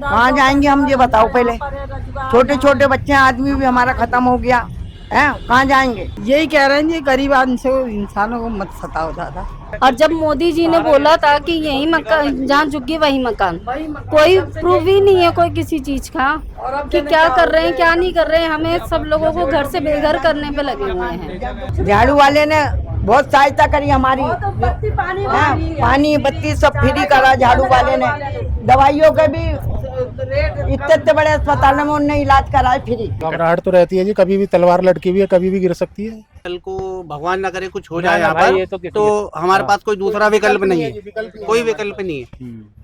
कहाँ जाएंगे हम, ये बताओ पहले। छोटे छोटे बच्चे, आदमी भी हमारा खत्म हो गया है, कहाँ जाएंगे। यही कह रहे हैं जी, गरीब इंसानों को मत सताओ दादा। और जब मोदी जी ने बोला था कि यही मकान जहाँ झुग्गी वही मकान, कोई प्रूफ ही नहीं है कोई किसी चीज का कि क्या कर रहे हैं क्या नहीं कर रहे हैं। हमें सब लोगों को घर से बेघर करने पे लगे हुए हैं। झाड़ू वाले ने बहुत सहायता करी हमारी, पानी बत्ती सब फ्री करा झाड़ू वाले ने। दवाइयों के भी इतने बड़े अस्पताल में उन्होंने इलाज कराए फ्री। घबराहट तो रहती है जी, कभी भी तलवार लटकी हुई है, कभी भी गिर सकती है। कल को भगवान ना करे कुछ हो जाए यहाँ पर, तो हमारे पास कोई दूसरा विकल्प नहीं है, कोई विकल्प नहीं है।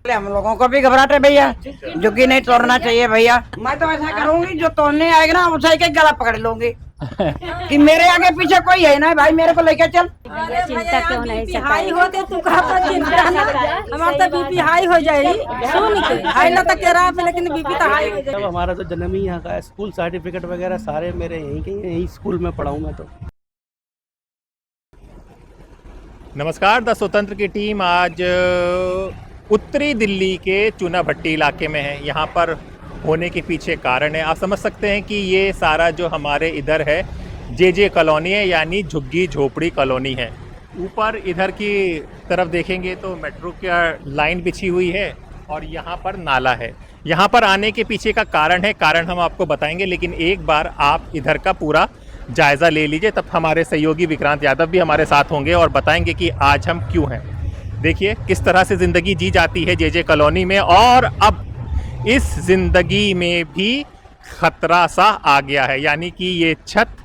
हम लोगों को भी घबराहट है भैया, झुग्गी नहीं तोड़ना चाहिए भैया। मैं तो ऐसा करूंगी, जो तोड़ने आएगा ना उसे के गला पकड़ लूंगी कि मेरे आगे पीछे कोई है ना भाई, मेरे को लेके चल। चिंता क्यों नहीं, हाई होते तू कहा पर चिंता ना, हमारा तो बीपी हाई हो जाएगी। सुन के हाई ना तो कह रहा है, लेकिन बीपी तो हाई हो जाएगी। हमारा तो जन्म ही यहाँ का है, स्कूल सर्टिफिकेट वगैरह सारे मेरे यहीं के, यहीं स्कूल में पढ़ा हूँ मैं तो। नमस्कार, द स्वतंत्र की टीम आज उत्तरी दिल्ली के चूना भट्टी इलाके में है। यहाँ पर होने के पीछे कारण है, आप समझ सकते हैं कि ये सारा जो हमारे इधर है जे कॉलोनी है, यानी झुग्गी झोपड़ी कॉलोनी है। ऊपर इधर की तरफ देखेंगे तो मेट्रो का लाइन बिछी हुई है और यहाँ पर नाला है। यहाँ पर आने के पीछे का कारण हम आपको बताएंगे, लेकिन एक बार आप इधर का पूरा जायज़ा ले लीजिए, तब हमारे सहयोगी विक्रांत यादव भी हमारे साथ होंगे और बताएंगे कि आज हम क्यों हैं। देखिए किस तरह से ज़िंदगी जी जाती है जे कॉलोनी में, और अब इस ज़िंदगी में भी ख़तरा सा आ गया है, यानी कि ये छत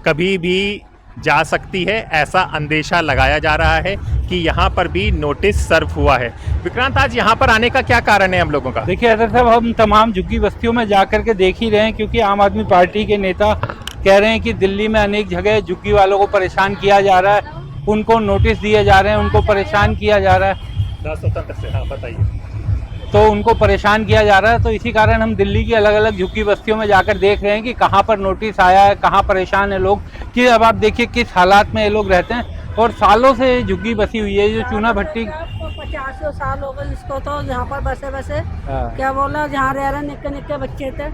कभी भी जा सकती है, ऐसा अंदेशा लगाया जा रहा है कि यहाँ पर भी नोटिस सर्व हुआ है। विक्रांत, आज यहाँ पर आने का क्या कारण है हम लोगों का? देखिए अदर साहब, हम तमाम झुग्गी बस्तियों में जा कर के देख ही रहे हैं, क्योंकि आम आदमी पार्टी के नेता कह रहे हैं कि दिल्ली में अनेक जगह झुग्गी वालों को परेशान किया जा रहा है, उनको नोटिस दिए जा रहे हैं, उनको परेशान किया जा रहा है। स्वतंत्र से हाँ बताइए। तो उनको परेशान किया जा रहा है, तो इसी कारण हम दिल्ली की अलग अलग झुग्गी बस्तियों में जाकर देख रहे हैं कि कहाँ पर नोटिस आया है, कहाँ परेशान है लोग। कि अब आप देखिए किस हालात में ये लोग रहते हैं, और सालों से झुग्गी बसी हुई है। जो चूना भट्टी 50 साल हो गए इसको, तो यहाँ पर बसे क्या बोला, जहाँ रह रहे निक्के बच्चे थे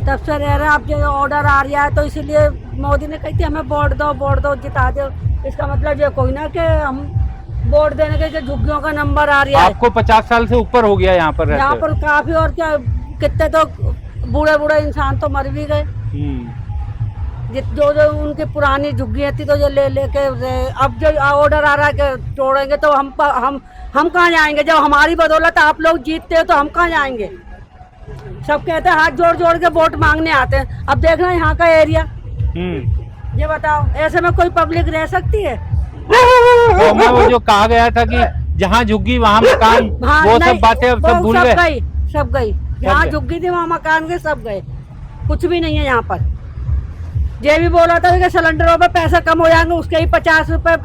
तब से रह रहे हैं। अब जो ऑर्डर आ रहा है तो इसीलिए मोदी ने कही थी हमें वोट दो जिता दो। इसका मतलब ये कोई ना कि हम वोट देने के झुग्गियों का नंबर आ रहा है। आपको 50 साल से ऊपर हो गया यहाँ पर रहते। यहाँ पर काफी, और क्या कितने तो बूढ़े इंसान तो मर भी गए। जो उनकी पुरानी झुग्गियाँ थी तो ये लेके अब जो ऑर्डर आ रहा है कि तोड़ेंगे, तो हम कहाँ जाएंगे? जब हमारी बदौलत आप लोग जीतते हो तो हम कहाँ जाएंगे? सब कहते हैं हाथ जोड़ के वोट मांगने आते हैं। अब देखना यहाँ का एरिया, ये बताओ ऐसे में कोई पब्लिक रह सकती है? तो मैं वो जो कहा गया था कि जहाँ झुग्गी वहाँ मकान, वो सब बातें अब सब भूल गए। सब गई। जहाँ झुग्गी थी वहाँ मकान गए, सब गए, कुछ भी नहीं है यहाँ पर। ये भी बोला था कि सिलेंडरों पे पैसे कम हो जाएंगे, उसके ही 50 रुपए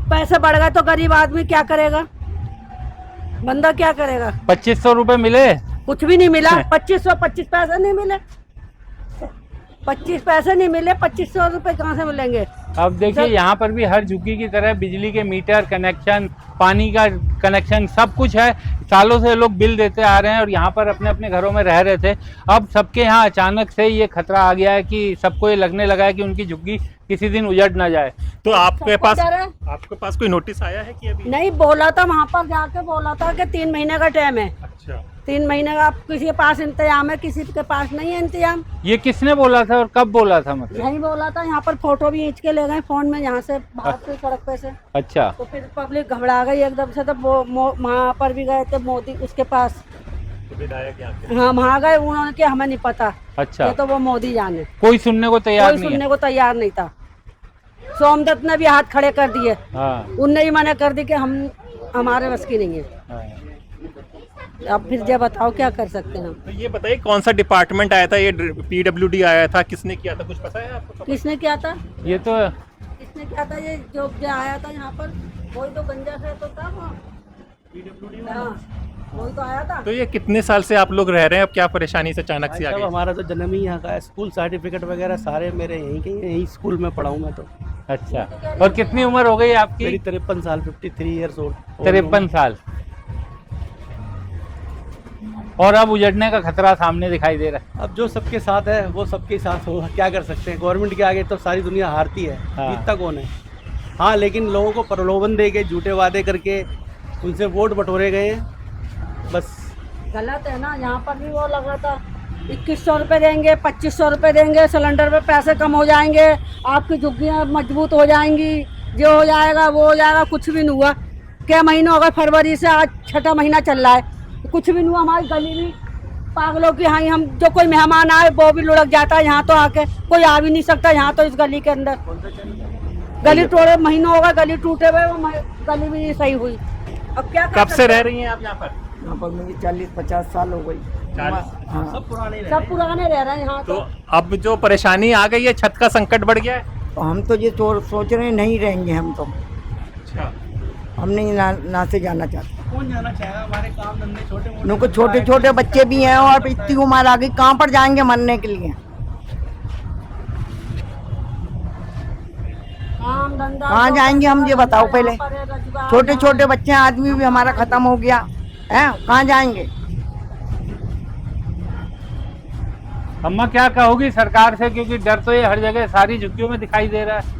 पैसे बढ़ गए, तो गरीब आदमी क्या करेगा? बंदा क्या करेगा? 2500 रुपए मिले, कुछ भी नहीं मिला। 25 पैसे नहीं मिले, 25 पैसे नहीं मिले। 2500 रुपए कहाँ से मिलेंगे? अब देखिए यहाँ पर भी हर झुग्गी की तरह बिजली के मीटर कनेक्शन, पानी का कनेक्शन, सब कुछ है। सालों से लोग बिल देते आ रहे हैं और यहाँ पर अपने अपने घरों में रह रहे थे। अब सबके यहाँ अचानक से ये खतरा आ गया है कि सबको ये लगने लगा है कि उनकी झुग्गी किसी दिन उजड़ ना जाए। तो आपके पास कोई नोटिस आया है कि अभी? नहीं, बोला था वहाँ पर जाके, बोला था कि 3 महीने का टाइम है। अच्छा, 3 महीने का आप किसी के पास इंतजाम है? किसी के पास नहीं है इंतजाम। ये किसने बोला था और कब बोला था? मतलब नहीं बोला था, यहाँ पर फोटो भी खींच के ले गए फोन में, यहाँ से बाहर से सड़क पे से। अच्छा, तो फिर पब्लिक घबरा गई एकदम से, तो वहाँ पर भी गए थे मोदी उसके पास। विधायक यहाँ के? हाँ, वहाँ गए, उन्होंने कि हमें नहीं पता। अच्छा, ये तो वो मोदी जाने। कोई सुनने को तैयार नहीं है। सुनने को तैयार नहीं था। सोमदत्त ने भी हाथ खड़े कर दिए। उनने ही मना कर दी कि हमारे बस की नहीं है। अब फिर जब बताओ क्या कर सकते हैं हम? तो ये बताइए कौन सा डिपार्टमेंट आया था? ये PWD आया था, किसने किया था, कुछ पता है आपको? किसने किया था? ये तो किसने किया था? ये जो आया था यहाँ पर, वही तो गंजा से तो था वो PWD। हाँ, वही तो आया था। तो ये कितने साल से आप लोग रह रहे हैं? अब क्या परेशानी से अचानक से आ गई? हमारा तो जन्म ही यहाँ का है, स्कूल सर्टिफिकेट वगैरह सारे मेरे यहीं के, यहीं स्कूल में पढ़ा हूँ मैं तो। अच्छा, और कितनी उम्र हो गई आपकी? मेरी 53 साल, 53 ईयर्स ओल्ड। 53 साल। और अब उजड़ने का खतरा सामने दिखाई दे रहा है। अब जो सबके साथ है वो सबके साथ होगा, क्या कर सकते हैं। गवर्नमेंट के आगे तो सारी दुनिया हारती है, हाँ। जीतता कौन है। हाँ, लेकिन लोगों को प्रलोभन दे के, झूठे वादे करके उनसे वोट बटोरे गए हैं, बस। गलत है ना। यहाँ पर भी वो लगा था 2100 रुपये देंगे, 2500 रुपये देंगे, सिलेंडर पे पैसे कम हो जाएंगे, आपकी झुग्गियाँ मजबूत हो जाएंगी, जो हो जाएगा वो हो जाएगा। कुछ भी नहीं हुआ। क्या महीना हो गया, फरवरी से आज 6ठा महीना चल रहा है, कुछ भी नहीं हुआ। हमारी गली भी पागलों की, हाँ, हम जो कोई मेहमान आए वो भी लुढ़क जाता है यहाँ तो आके, कोई आ भी नहीं सकता यहाँ तो। इस गली के अंदर गली तोड़े महीना होगा, गली टूटे हुए, वो गली भी नहीं सही हुई। अब क्या कब से रह रही हैं आप यहाँ पर? यहाँ पर मुझे 40-50 साल हो गई। 40। हाँ। सब पुराने रह रहे हैं यहाँ तो अब जो परेशानी आ गई है, छत का संकट बढ़ गया है। तो हम तो ये सोच रहे हैं नहीं रहेंगे हम तो। अच्छा, हम नहीं ना से जाना चाहते। कौन जाना चाहेगा। हमारे काम धंधे छोटे मोटे, उनको छोटे छोटे बच्चे भी हैं और इतनी उम्र आ गई, कहाँ पर जाएंगे मरने के लिए। काम धंधा कहाँ जाएंगे हम, ये बताओ पहले। छोटे छोटे बच्चे, आदमी भी हमारा खत्म हो गया है, कहाँ जाएंगे। अम्मा क्या कहोगी सरकार से, क्योंकि डर तो ये हर जगह सारी झुग्गियों में दिखाई दे रहा है।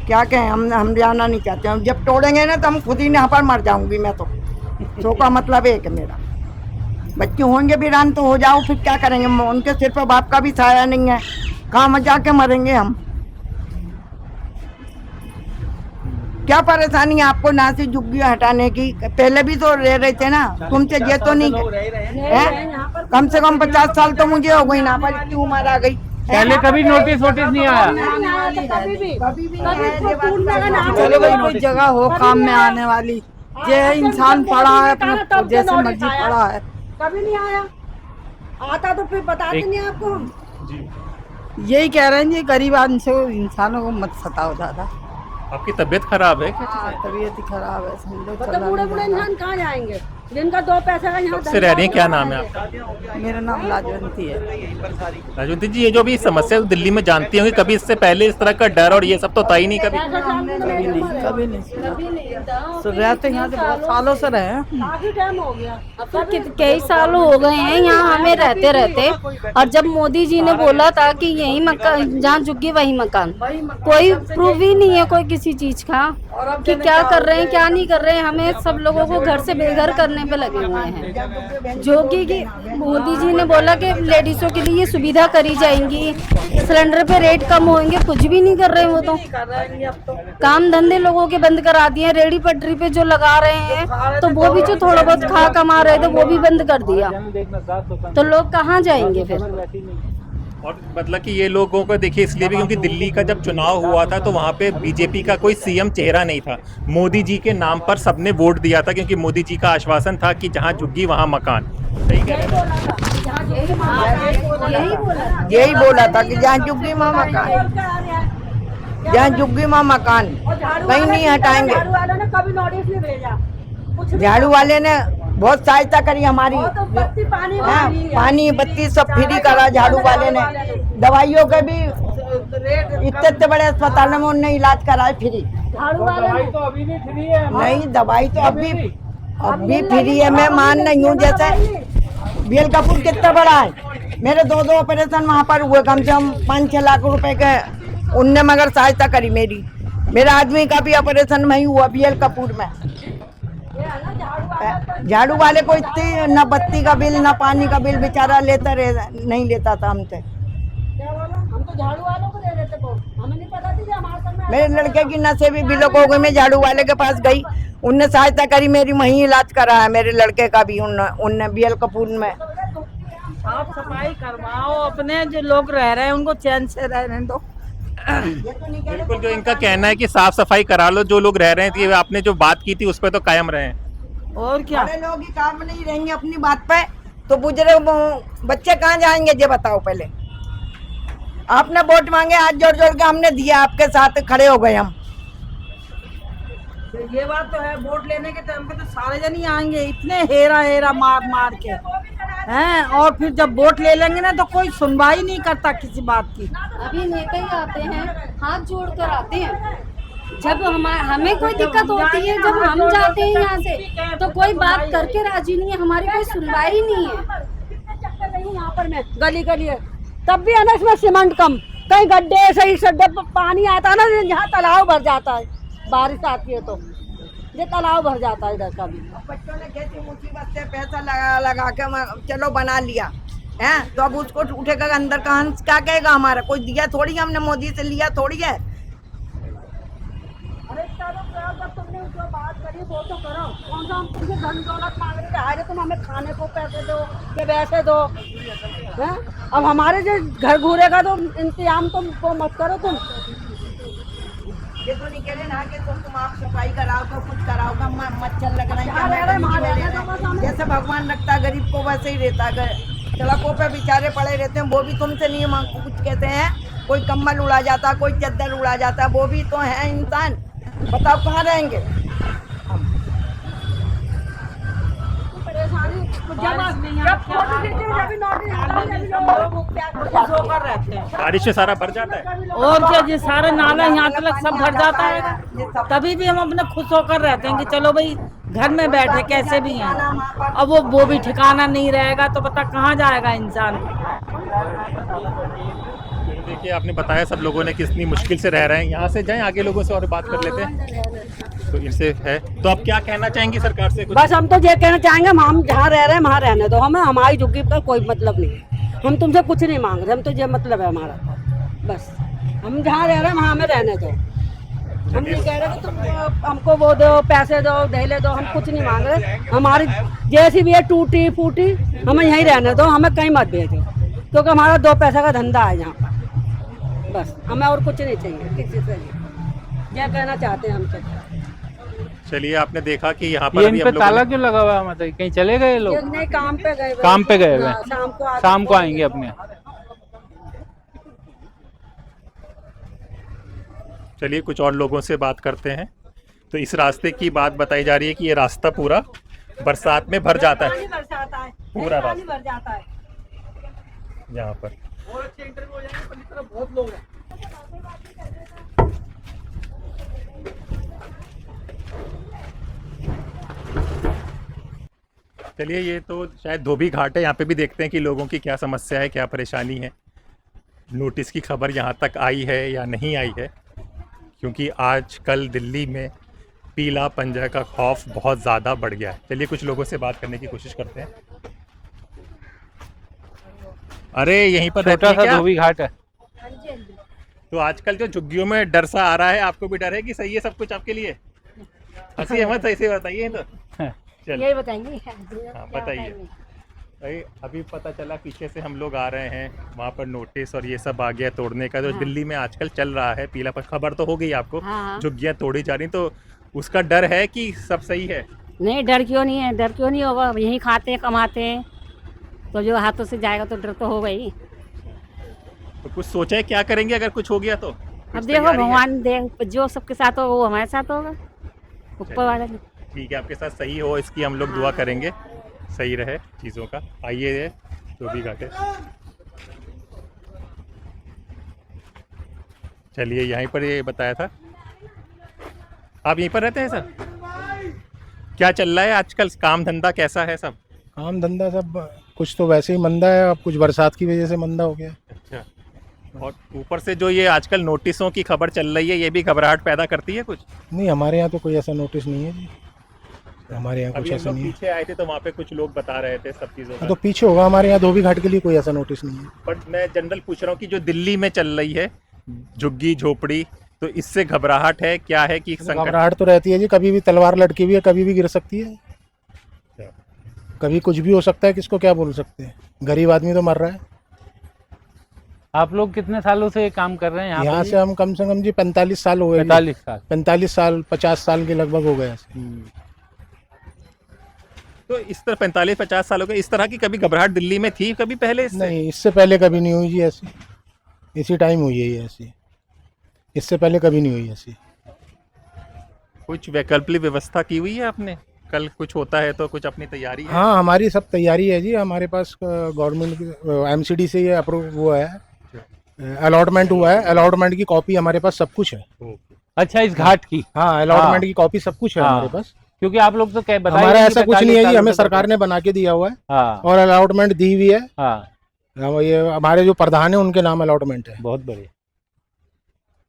क्या कहें, हम जाना नहीं चाहते। हम जब तोड़ेंगे ना तो हम खुद ही यहाँ पर मर जाऊंगी मैं तो। सो का मतलब एक है मेरा। बच्चे होंगे वीरान तो हो जाओ, फिर क्या करेंगे। उनके सिर पर बाप का भी साया नहीं है, कहाँ जाके मरेंगे हम। क्या परेशानी है आपको ना से झुग्गी हटाने की? पहले भी तो रह रहे थे ना, तुमसे ये तो नहीं है। कम से कम 50 साल तो मुझे हो गई ना, पर इतनी उम्र आ गई। पहले कभी नोटिस नहीं आया। चलो भाई, कोई जगह हो काम में आने वाली। ये इंसान पड़ा है अपने जैसे मर्जी पड़ा है। कभी नहीं आया। आता तो फिर बताते नहीं आपको हम। यही कह रहे हैं जी, गरीब इंसानों को मत सताओ ज्यादा। आपकी तबीयत खराब है क्या? तबीयत ही खराब है, समझो। मतलब बूढ़े बूढ़े इंसान कहाँ जाएंगे जिनका 2 पैसे का यहाँ कब से रह रही हैं? क्या नाम है आपका? मेरा नाम लाजवंती है। राजवंती जी, ये जो भी समस्या दिल्ली में जानती होंगी, कभी इससे पहले इस तरह का डर और ये सब तो था ही नहीं कभी। कभी नहीं तो रहते यहाँ से बहुत सालों से रहे हैं। काफी टाइम हो गया। अब तो कई साल हो गए हैं यहाँ हमें रहते रहते। और जब मोदी जी ने बोला था कि यही मकान, जहाँ झुग्गी वही मकान, कोई प्रूफ ही नहीं है कोई किसी चीज का कि क्या कर रहे हैं क्या नहीं कर रहे हैं। हमें सब लोगों को घर से बेघर करने पे लगे हुए हैं। जो कि मोदी जी ने बोला कि लेडीजों के लिए सुविधा करी जाएंगी, सिलेंडर पे रेट कम होंगे, कुछ भी नहीं कर रहे हैं। वो तो काम धंधे लोगों के बंद करा दिए। रेडी पटरी पे जो लगा रहे हैं तो वो भी जो थोड़ा बहुत खा कमा रहे थे वो भी बंद कर दिया। तो लोग कहाँ जाएंगे फिर? और मतलब कि ये लोगों को देखिए इसलिए भी क्योंकि दिल्ली का जब चुनाव हुआ था तो वहाँ पे बीजेपी का कोई सीएम चेहरा नहीं था। मोदी जी के नाम पर सबने वोट दिया था, क्योंकि मोदी जी का आश्वासन था कि जहाँ झुग्गी वहाँ मकान। सही कह रहे हैं। यही बोला था कि जहाँ झुग्गी वहाँ मकान, जहाँ झुग्गी वहाँ मकान, कहीं नहीं हटाएंगे। कभी नोटिस नहीं भेजा। झाड़ू वाले ने बहुत सहायता करी हमारी। पानी बत्ती सब फ्री करा झाड़ू वाले ने। दवाइयों के भी इतने बड़े अस्पताल में उन्होंने इलाज कराए फ्री। दवाई तो अभी भी फ्री है। नहीं, दवाई तो अब भी फ्री है। मैं मान नहीं हूँ। जैसे बीएल कपूर कितना बड़ा है, मेरे 2 ऑपरेशन वहाँ पर हुए, कम से कम 5-6 लाख रुपए के उनने मगर सहायता करी मेरी। मेरा आदमी का भी ऑपरेशन में ही हुआ बीएल कपूर में। झाड़ू वाले को इतनी न बत्ती का बिल न पानी का बिल बेचारा नहीं लेता था हमसे। हम तो झाड़ू वालों को दे देते, हमें नहीं पता थी कि हमारे साथ में। मेरे लड़के की नसें भी ब्लॉक हो गई। मैं झाड़ू वाले के पास गई, उनने सहायता करी मेरी, वहीं इलाज कराया मेरे लड़के का भी। उनने बीएल कपूर में। साफ सफाई करवाओ, अपने जो लोग रह रहे हैं उनको चैन से रहने दो। बिल्कुल, जो इनका कहना है कि साफ सफाई करा लो, जो लोग रह रहे हैं। कि आपने जो बात की थी उस पर तो कायम रहे। और क्या, बड़े लोग ही काम नहीं रहेंगे अपनी बात पे तो बुजुर्ग बच्चे कहाँ जाएंगे? ये बताओ पहले। आपने वोट मांगे, हाथ जोड़ जोड़ के हमने दिया, आपके साथ खड़े हो गए हम। ये बात तो है। वोट लेने के टाइम पे तो सारे जन ही आएंगे, इतने हेरा मार मार के हैं। और फिर जब वोट ले लेंगे ना तो कोई सुनवाई नहीं करता किसी बात की। अभी नेता ही आते हैं, हाथ जोड़ कर आते हैं, जब हमें कोई दिक्कत होती है, जब हम जाते हैं यहाँ से तो कोई बात करके राजी नहीं है, हमारी कोई सुनवाई नहीं है। यहाँ पर मैं गली गली है, तब भी है ना इसमें सीमेंट कम, कहीं गड्ढे सही सड्ढे पानी आता है ना, यहाँ तालाब भर जाता है, बारिश आती है तो ये तालाब भर जाता है इधर का भी। बच्चों ने कैसी मुसीबत से पैसा लगा लगा के चलो बना लिया है, तो अब उसको उठेगा अंदर कहाँ, क्या कहेगा, हमारा कोई दिया थोड़ी, हमने मोदी से लिया थोड़ी है। अरे जब तुमने जो बात करी वो तो करो, कौन सा हम तुमसे धन दौलत मांग रहे थे, अरे तुम हमें खाने को पैसे दो कि वैसे दो हैं? अब हमारे जो घर घूरेगा तो इंतजाम तुम वो मत करो तुम। ये तो नहीं कह रहे ना कि तुम आप सफाई कराओ तो कुछ कराओ, मच्छर लग रहा है, जैसे भगवान रखता है गरीब को वैसे ही रहता है, सड़कों पे बेचारे पड़े रहते हैं, वो भी तुमसे नहीं कुछ कहते हैं, कोई कंबल उड़ा जाता, कोई चद्दर उड़ा जाता, वो भी तो है इंसान, बताओ कहाँ रहेंगे। बारिश से सारा भर जाता है और क्या, ये सारे नाला यहाँ तक सब भर जाता है, तभी भी हम अपने खुश होकर रहते हैं कि चलो भाई घर में बैठे कैसे भी हैं। अब वो भी ठिकाना नहीं रहेगा तो पता कहाँ जाएगा इंसान। देखिए आपने बताया सब लोगों ने कितनी मुश्किल से रह रहे हैं, यहाँ से जाएं आगे लोगों से और बात कर लेते हैं तो इनसे है। तो आप क्या कहना चाहेंगी सरकार से कुछ? बस हम तो ये कहना चाहेंगे, हम जहाँ रह रहे हैं वहाँ रहने दो, हमें हमारी झुग्गी का कोई मतलब नहीं है, हम तुमसे कुछ नहीं मांग रहे, हम तो ये मतलब है हमारा, बस हम जहाँ रह रहे हैं वहाँ हमें रहने दो। हम नहीं कह रहे कि तुम हमको वो दो, पैसे दो, ढेले दो, हम कुछ नहीं मांग रहे, हमारी जैसी भी है टूटी फूटी हमें यहीं रहने दो, हमें कहीं मत भेजो, क्योंकि हमारा 2 पैसा का धंधा है यहाँ पर, बस हमें और कुछ नहीं चाहिए किसी से, क्या कहना चाहते हैं हमसे। चलिए आपने देखा कि यहाँ पर ये अभी इन हम पे लोगों ताला ने- क्यों लगा हुआ है, मतलब कहीं चले गए लोग? नहीं, काम पे गए, काम पे गए हुए हैं। शाम को आएंगे अपने। चलिए कुछ और लोगों से बात करते हैं। तो इस रास्ते की बात बताई जा रही है कि ये रास्ता पूरा बरसात में भर जाता है, पूरा रास्ता भर जाता है यहाँ पर। चलिए ये तो शायद धोबी घाट है, यहाँ पे भी देखते हैं कि लोगों की क्या समस्या है, क्या परेशानी है। नोटिस की खबर यहाँ तक आई है या नहीं आई है, क्योंकि आज कल दिल्ली में पीला पंजा का खौफ बहुत ज़्यादा बढ़ गया है। चलिए कुछ लोगों से बात करने की कोशिश करते हैं। अरे यहीं पर रहती छोटा है सा क्या? धोबी घाट है। तो आजकल जो झुग्गियों में डर सा आ रहा है, आपको भी डर है कि सही है सब कुछ आपके लिए? हंसी मत ऐसे बताइए तो। चलिए यही बताएंगे। हाँ बताइए। भाई अभी पता चला पीछे से हम लोग आ रहे हैं, वहाँ पर नोटिस और ये सब आ गया तोड़ने का, जो दिल्ली में आजकल चल रहा है पीला पर, खबर तो हो गई आपको, झुग्गियाँ तोड़ी जा रही, तो उसका डर है कि सब सही है? नहीं, डर क्यों नहीं है, डर क्यों नहीं होगा, यही खाते हैं कमाते हैं, तो जो हाथों से जाएगा तो डर तो होगा ही। तो कुछ सोचा है क्या करेंगे अगर कुछ हो गया तो? अब देखो भगवान देख, जो सबके साथ होगा वो हमारे साथ होगा, ऊपर वाले ने। ठीक है, आपके साथ सही हो इसकी हम लोग दुआ करेंगे, सही रहे चीज़ों का। आइए धोबी घाटे, चलिए यहीं पर ये बताया था। आप यहीं पर रहते हैं सर? क्या चल रहा है आजकल, काम धंधा कैसा है सब? काम धंधा सब कुछ तो वैसे ही मंदा है, अब कुछ बरसात की वजह से मंदा हो गया। अच्छा, और ऊपर से जो ये आजकल नोटिसों की खबर चल रही है, ये भी घबराहट पैदा करती है कुछ? नहीं, हमारे यहाँ तो कोई ऐसा नोटिस नहीं है जी, हमारे यहाँ कुछ अभी हम ऐसा लोग नहीं है। पीछे आए थे तो वहाँ पे कुछ लोग बता रहे थे सब चीज़ों हाँ, का, तो पीछे होगा, हमारे यहाँ धोबी घाट के लिए कोई ऐसा नोटिस नहीं है। बट मैं जनरल पूछ रहा हूँ कि जो दिल्ली में चल रही है झुग्गी झोपड़ी, तो इससे घबराहट है क्या है कि संकट? घबराहट तो रहती है जी, कभी भी तलवार लटकी हुई है, कभी भी गिर सकती है, कभी कुछ भी हो सकता है, किसको क्या बोल सकते हैं, गरीब आदमी तो मर रहा है। आप लोग कितने सालों से ये काम कर रहे हैं यहाँ से हम कम से कम जी 45 साल हो गए। 45 साल। 45 साल 50 साल के लगभग हो गए। तो इस तरह 45-50 सालों के इस तरह की कभी घबराहट दिल्ली में थी कभी पहले इससे? नहीं, इससे पहले कभी नहीं हुई जी ऐसी, इसी टाइम हुई है ये ऐसी, इससे पहले कभी नहीं हुई ऐसी। कुछ वैकल्पिक व्यवस्था की हुई है आपने? कल कुछ होता है तो कुछ अपनी तैयारी है? हाँ, हमारी सब तैयारी है जी, हमारे पास गवर्नमेंट की MCD से ये अप्रूव हुआ है, अलॉटमेंट हुआ है, अलॉटमेंट की कॉपी हमारे पास सब कुछ है। अच्छा, इस घाट की? हाँ, अलॉटमेंट हाँ। की कॉपी सब कुछ है हाँ। हमारे पास। क्योंकि आप लोग तो क्या बताइए, हमारा ऐसा कुछ नहीं है जी, हमें सरकार ने बना के दिया हुआ है हाँ और अलॉटमेंट दी हुई है। हाँ, ये हमारे जो प्रधान है उनके नाम अलॉटमेंट है। बहुत बढ़िया।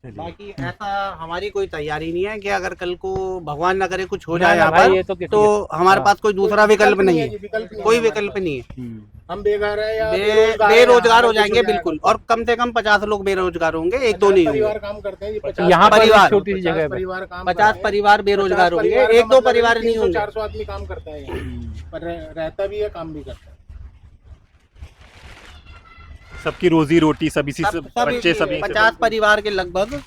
बाकी ऐसा हमारी कोई तैयारी नहीं है कि अगर कल को भगवान न करे कुछ हो ना, जाए ना यहाँ भाई, पर ये तो किसी- तो हमारे हाँ। पास कोई दूसरा विकल्प नहीं है, कोई है विकल्प नहीं है। हम बेघर है या बेरोजगार हो जाएंगे बिल्कुल, और कम से कम 50 लोग बेरोजगार होंगे, एक दो नहीं होंगे। परिवार काम करते हैं, यहाँ पर परिवार, छोटी सी जगह पे परिवार काम 50 परिवार बेरोजगार होंगे, एक दो परिवार नहीं होंगे। 400 आदमी काम करता है यहाँ, पर रहता भी है, काम भी करता है। सबकी रोजी रोटी सब इसी से, बच्चे सब 50 परिवार के लगभग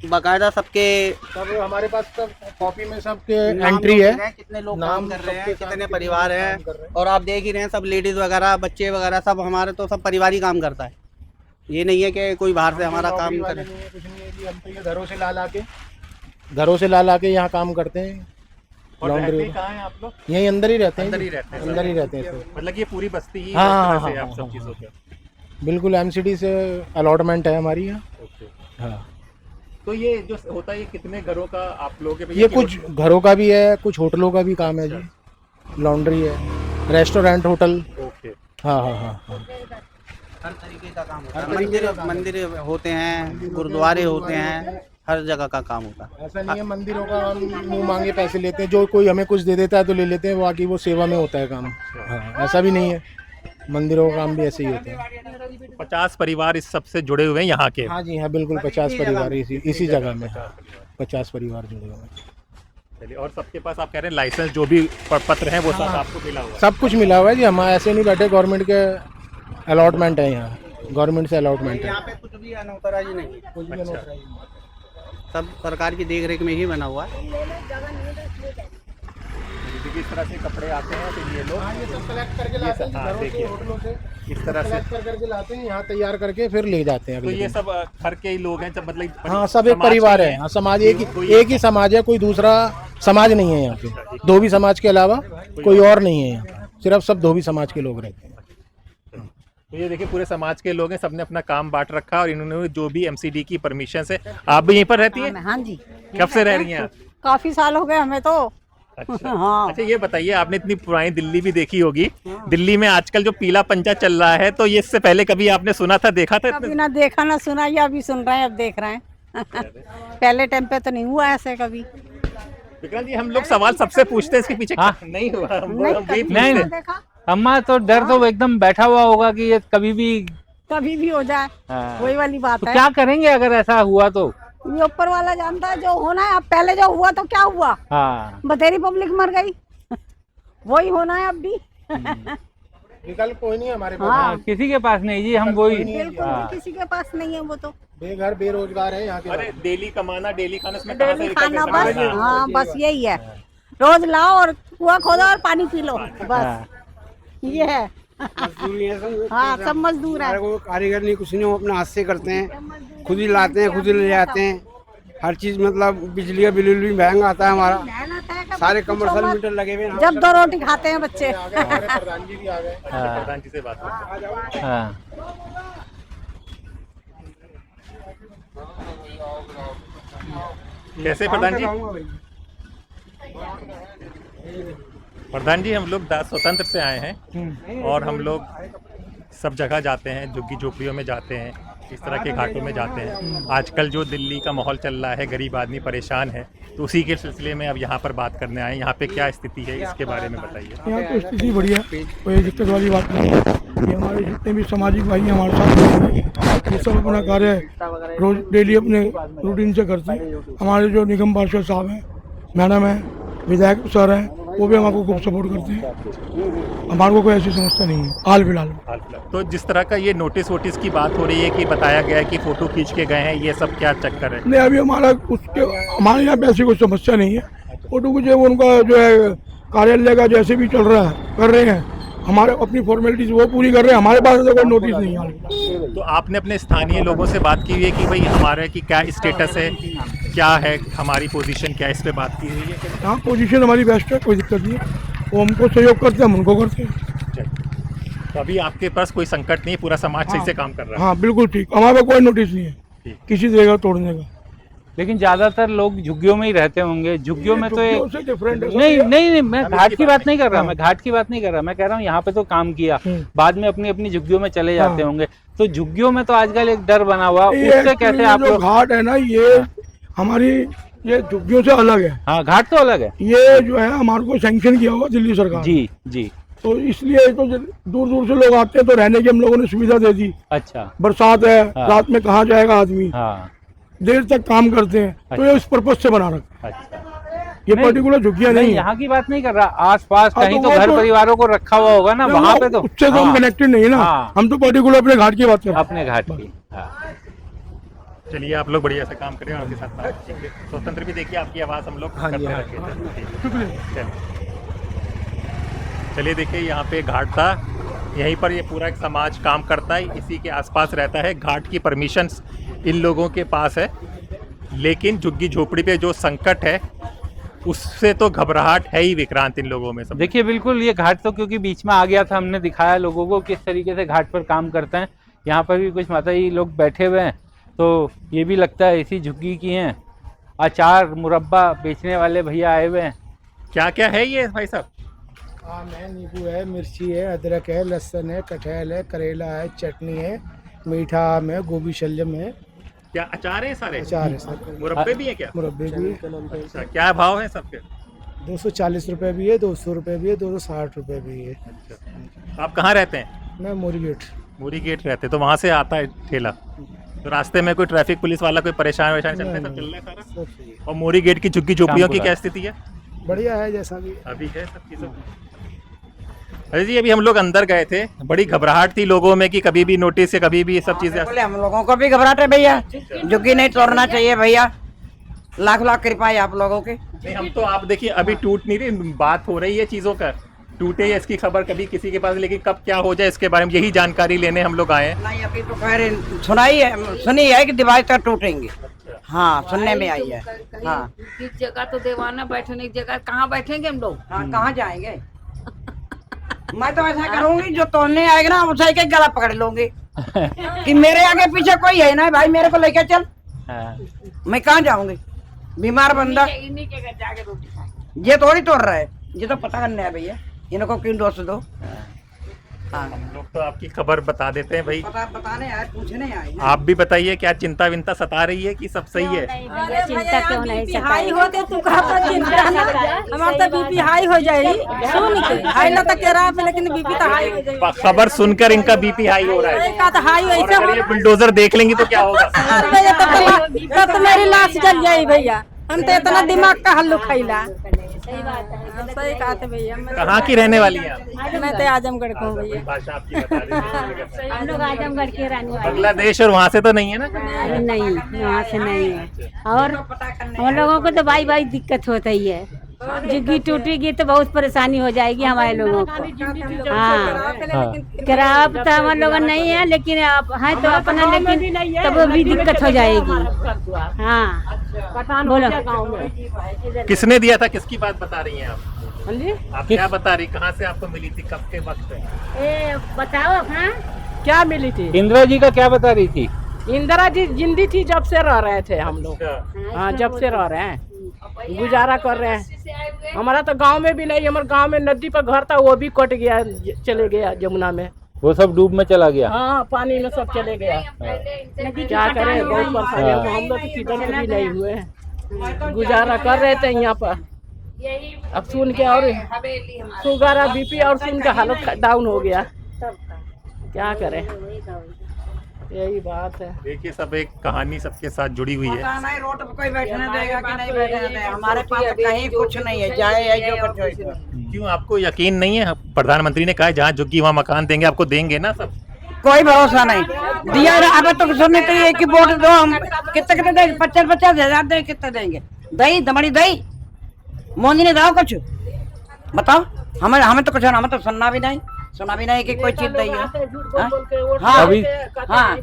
बाकायदा सबके सब हमारे पास सब कॉपी में सबके नाम एंट्री लिखे है, हैं, कितने लोग नाम काम कर रहे हैं, सबके साथ कितने कितने परिवार लोग हैं, काम कर रहे हैं। और आप देख ही रहे हैं सब लेडीज वगैरह, बच्चे वगैरह सब हमारे तो सब परिवार ही काम करता है। ये नहीं है कि कोई बाहर से हमारा काम करे। कुछ नहीं है जी, हम तो ये घरों से ला ला के यहाँ काम करते हैं। लॉन्ड्री कहाँ हैं आप लोग? यहीं अंदर ही रहते हैं, अंदर ही रहते हैं, अंदर ही रहते हैं सब। मतलब ये पूरी बस्ती ही हाँ, इस हाँ, तरह से हाँ, आप सब हाँ, चीजों के। बिल्कुल एमसीडी से अलॉटमेंट है हमारी यहाँ। हाँ, तो ये जो होता है ये कितने घरों का आप लोगों के भैया ये की कुछ घरों का भी है, कुछ होटलों का भी काम है जी। लॉन्ड्री है, रेस्टोरेंट, होटल। ओके। हाँ हाँ हाँ हाँ। हर तरीके का काम होता है। मंदिर होते हैं, गुरुद्वारे होते हैं, हर जगह का काम होता है। ऐसा नहीं है मंदिरों का हम मुंह मांगे पैसे लेते हैं, जो कोई हमें कुछ दे देता है तो ले लेते हैं, बाकी वो सेवा में होता है काम। हाँ, ऐसा भी नहीं है, मंदिरों का काम भी ऐसे ही होता है। 50 परिवार इस सबसे जुड़े हुए हैं यहाँ के। हाँ जी हाँ, बिल्कुल 50 परिवार इसी जगह में। 50 परिवार जुड़े हुए हैं। चलिए, और सबके पास आप कह रहे हैं लाइसेंस जो भी पत्र हैं वो सब आपको मिला हुआ है? सब कुछ मिला हुआ है जी, हम ऐसे नहीं बैठे, गवर्नमेंट के अलॉटमेंट है यहाँ, गवर्नमेंट से अलॉटमेंट है। यहाँ पे कुछ भी अनौतराजी नहीं है, कुछ भी अच्छा। सब सरकार की देख रेख में ही बना हुआ है। क्योंकि इस तरह से कपड़े आते हैं तो ये लोग ये सब कलेक्ट करके ये लाते हैं सब- हाँ, घरों से, देखिए। होटलों से इस तरह से। कलेक्ट करके लाते हैं, यहाँ तैयार करके फिर ले जाते हैं तो अगले ये दिन। सब घर के ही लोग हैं, जब मतलब हाँ, सब एक समाज परिवार के है। हाँ, समाज एक कोई- ही समाज है, कोई दूसरा समाज नहीं है यहाँ पे। धोबी समाज के अलावा कोई और नहीं है यहाँ पे, सिर्फ सब धोबी समाज के लोग रहते हैं। तो ये देखिए पूरे समाज के लोग हैं, सबने अपना काम बांट रखा है और इन्होंने जो भी एमसीडी की परमिशन से। आप भी यहीं पर रहती हैं? हाँ जी, कब से रह रही हैं आप? काफी साल हो गए हमें तो। अच्छा। हाँ। अच्छा, ये बताइए, आपने इतनी पुरानी दिल्ली भी देखी होगी, दिल्ली में आजकल जो पीला पंचा चल रहा है, तो ये इससे पहले कभी आपने सुना था, देखा था? कभी ना देखा ना सुना, ये अभी सुन रहे हैं, अब देख रहे हैं। पहले टाइम पे तो नहीं हुआ ऐसे कभी। विक्रांत जी, हम लोग सवाल सबसे पूछते हैं, इसके पीछे हाँ। नहीं हुआ, हम नहीं, वही कभी पूछते नहीं, हैं। नहीं देखा, अम्मा तो डर तो एकदम बैठा हुआ होगा कि ये कभी भी। कभी भी हो जाए, हाँ। वही वाली बात तो है। क्या करेंगे अगर ऐसा हुआ तो? ये ऊपर वाला जानता है, जो होना है। अब पहले जो हुआ तो क्या हुआ, हाँ, बथेरी पब्लिक मर गई। वही होना है अब भी। विकल्प कोई नहीं है हमारे पास। हाँ, किसी के पास नहीं जी, हम वही। बिल्कुल हाँ। भी किसी के पास नहीं है वो तो। बेघर बेरोजगार है यहाँ के अरे लोग। डेली कमाना, डेली खाना, इसमें कहाँ से डेली निकल खाना, के बस। समाज? हाँ, बस यही है, रोज लाओ और कुआं खोदो और पानी पी लो, बस हाँ। ये है। हाँ, सब मजदूर है। को कारीगर नहीं, कुछ नहीं, वो अपने हाथ से करते हैं, खुद ही लाते हैं, खुद ही ले जाते हैं। हर चीज मतलब बिजली का बिल भी महंगा आता है हमारा, मेहनत है, सारे पूछो कमर्शियल मत। मीटर लगे हुए हैं। जब 2 रोटी खाते हैं बच्चे। हमारे प्रधान जी भी आ गए। हाँ। प्रधान जी से बात करते हैं। हाँ। कैसे प्रधान जी? प्रधान जी, हम लोग स्वतंत्र से आए हैं और हम लोग सब जगह जाते हैं, झुग्गी झोपड़ियों में जाते हैं, इस तरह के घाटों में जाते हैं। आजकल जो दिल्ली का माहौल चल रहा है, गरीब आदमी परेशान है, तो उसी के सिलसिले में अब यहाँ पर बात करने आए। यहाँ पे क्या स्थिति है, इसके बारे में बताइए। यहाँ तो स्थिति बढ़िया, कोई दिक्कत वाली बात नहीं है। ये हमारे जितने भी सामाजिक भाई हैं हमारे साथ, ये सब अपना कार्य रोज डेली अपने रूटीन से करते हैं। हमारे जो निगम पार्षद साहब हैं, मैडम हैं, विधायक सर हैं, वो भी हमको खूब सपोर्ट करते हैं। हमारे को कोई ऐसी समस्या नहीं है हाल फिलहाल में। तो जिस तरह का ये नोटिस वोटिस की बात हो रही है कि बताया गया है कि फोटो खींच के गए हैं, ये सब क्या चक्कर है? नहीं, अभी हमारे यहाँ पे ऐसी कोई समस्या नहीं है। फोटो को जो उनका जो है कार्यालय का जैसे भी चल रहा है कर रहे हैं, हमारे अपनी फॉर्मेलिटीज वो पूरी कर रहे हैं। हमारे पास तो कोई नोटिस नहीं है। तो आपने अपने स्थानीय लोगों से बात की हुई है कि भाई हमारे की क्या स्टेटस है, क्या है हमारी पोजीशन, क्या इस पे बात की हुई है? हाँ, पोजीशन हमारी बेस्ट है, कोई दिक्कत नहीं है। वो हमको सहयोग करते हैं, हम उनको करते हैं। तो अभी आपके पास कोई संकट नहीं है, पूरा समाज सही से काम कर रहा है? हाँ, बिल्कुल ठीक, हमारे पास कोई नोटिस नहीं है ठीक। किसी जगह तोड़ने का। लेकिन ज्यादातर लोग झुग्गियों में ही रहते होंगे। झुग्गियों में तो झुग्गियों से different है। नहीं मैं घाट की बात नहीं कर रहा, मैं घाट की बात नहीं कर रहा, मैं कह रहा हूँ यहाँ पे तो काम किया, बाद में अपनी अपनी झुग्गियों में चले जाते होंगे, तो झुग्गियों में तो आजकल एक डर बना हुआ, उससे कैसे आप लोग? घाट है ना, ये हमारी ये झुग्गियों से अलग है। हाँ, घाट तो अलग है, ये जो है हमारे को सैंक्शन किया हुआ दिल्ली सरकार। जी जी। तो इसलिए तो दूर दूर से लोग आते हैं, तो रहने की हम लोगों ने सुविधा दे दी। अच्छा, बरसात है, हाँ। रात में कहाँ जाएगा आदमी, हाँ, देर तक काम करते हैं, तो ये इस पर्पज से बना रखा है। अच्छा, ये पर्टिकुलर झुग्गियाँ नहीं है। यहाँ की बात नहीं कर रहा, आसपास हाँ, कहीं तो तो वो घर तो- परिवारों को रखा हुआ होगा ना, वहाँ पे तो उससे तो हम हाँ, कनेक्टेड नहीं है ना, हाँ। हम तो पर्टिकुलर अपने घाट की बात कर रहे हैं। अपने घाट की। हाँ। चलिए आप लोग बढ़िया से काम करें और आपके साथ बातचीत करें। स्वतंत्र भी देखिए आपकी आवाज़ हम लोग करते रहते हैं। चलिए देखिए यहाँ पे घाट था, यहीं पर ये पूरा एक समाज काम करता है, इसी के आसपास रहता है। घाट की परमिशंस इन लोगों के पास है, लेकिन झुग्गी झोपड़ी पे जो संकट है उससे तो घबराहट है ही विक्रांत इन लोगों में सब। देखिए बिल्कुल, ये घाट तो क्योंकि बीच में आ गया था, हमने दिखाया लोगों को किस तरीके से घाट पर काम करते हैं। यहाँ पर भी कुछ माता जी लोग बैठे हुए हैं, तो ये भी लगता है इसी झुग्गी की हैं। अचार मुरब्बा बेचने वाले भैया आए हुए हैं। क्या क्या है ये भाई साहब? आम है, नींबू है, मिर्ची है, अदरक है, लहसुन है, कटहल है, करेला है, चटनी है, मीठा आम है, गोभी शलजम है, क्या अचार है सारे? अचार है सर, मुरब्बे भी है क्या? मुरब्बे भी। अच्छा, क्या भाव है सबके? 240 रुपये भी है, 200 रुपये भी है, 260 रुपये भी है। आप कहाँ रहते हैं? मैं मोरी गेट। मूरी गेट रहते, तो वहाँ से आता है ठेला। तो रास्ते में कोई ट्रैफिक पुलिस वाला कोई परेशान वरेशान चलता है, सब चल रहा है सारा? सब सही है, और मोरी गेट की झुग्गी झोपड़ियों की शामपुरा। क्या स्थिति है? बढ़िया है जैसा भी। अभी है सब चीज़ों। अरे जी, अभी हम लोग अंदर गए थे, बड़ी घबराहट थी लोगों में कि कभी भी नोटिस या कभी भी ये सब चीजें। बोले हम लोगों को भी घबराहट है भैया, झुग्गी नहीं तोड़ना चाहिए भैया, लाख लाख कृपा है आप लोगों की। नहीं, हम तो आप देखिए अभी टूट नहीं रही, बात हो रही है चीजों का, टूटे या इसकी खबर कभी किसी के पास, लेकिन कब क्या हो जाए इसके बारे में यही जानकारी लेने हम लोग आए हैं। नहीं अभी तो कह रहे सुनी है कि दीवार तक टूटेंगे। हाँ, सुनने में आई है। हाँ, इस जगह तो दीवाना बैठने की जगह, कहाँ बैठेंगे हम लोग? हाँ, कहाँ जाएंगे? मैं तो ऐसा करूंगी, जो तोड़ने आएगा ना उसे के गला पकड़ लूंगी कि मेरे आगे पीछे कोई है ना भाई, मेरे को लेके चल। मैं कहाँ जाऊंगी? बीमार बंदा इन्हीं के घर जाके रोटी खाएंगे। ये थोड़ी तोड़ रहा है, ये तो पता करना है भैया, इनको क्यों दोष दो। हाँ, हम लोग तो आपकी खबर बता देते हैं भाई, बताने आए, पूछने आए। आप भी बताइए क्या चिंता विंता सता रही है कि सब सही है? चिंता क्यों नहीं हाई होते तू कहाँ पर चिंता ना, हमारा तो बीपी हाई हो जाएगी। सुन के हाई ना तक रहा है, लेकिन बीपी तो हाई हो जाएगी। खबर सुनकर इनका बीपी हाई हो रहा है। का तो हाई और ऐसा अगर ये बुलडोजर देख लेंगी तो क्या होगा? तब तो मेरी लाश जल जाएगी भैया, हम तो इतना दिमाग का हल्लू खैला। सही कहा था भैया। कहाँ की रहने वाली हैं आप? मैं तो आजमगढ़ को हूँ भैया। भाषा आपकी बता रही हम लोग आजमगढ़ के रहने वाले बांग्लादेश और वहाँ से तो नहीं है ना? नहीं, वहाँ से नहीं है। और हम लोगों को तो भाई भाई दिक्कत होता ही है, झुग्गी टूटेगी तो बहुत परेशानी हो जाएगी हमारे लोगों को। हाँ, किराया तो हम लोग नहीं है, लेकिन आप हैं तो अपना, लेकिन तब वो भी दिक्कत हो जाएगी। हाँ, बोलो। किसने दिया था, किसकी बात बता रही हैं आप? आप क्या बता रही, कहाँ से आपको मिली थी, कब के वक्त है? बताओ। हाँ, क्या मिली थी? इंदिरा जी का क्या बता रही थी? इंदिरा जी जिंदी थी जब से रह रहे थे हम लोग। अच्छा। हाँ, जब से रह रहे हैं, गुजारा कर रहे हैं। हमारा तो गांव में भी नहीं, हमारे गांव में नदी पर घर था, वो भी कट गया, चले गया जमुना में। वो सब डूब में चला गया। हाँ, पानी में सब चले गया। क्या करें, बहुत परेशानी है। हम लोग तो किधर भी नहीं हुए, गुजारा कर रहे थे यहाँ पर। अब सुन के और शुगर बीपी और सुन के हालत डाउन हो गया, क्या करें, यही बात है। देखिए सब एक कहानी सबके साथ जुड़ी हुई है। नहीं, रोड पर कोई बैठने देगा कि नहीं बैठने देगा, हमारे पास कहीं कुछ नहीं है, जाए या जो कुछ हो। क्यों आपको यकीन नहीं है? प्रधानमंत्री ने कहा जहाँ झुग्गी वहाँ मकान देंगे, आपको देंगे ना सब? कोई भरोसा नहीं दिया। अब तो सुनने तो एक ही वोट दो, हम कितने कितने देंगे? 50,000 देंगे, कितने देंगे? दही दमड़ी दही मोदी ने दाओ कुछ बताओ। हमें तो कुछ, हमें तो सुनना भी नहीं कि कोई चीज नहीं है। हाँ, अभी हाँ,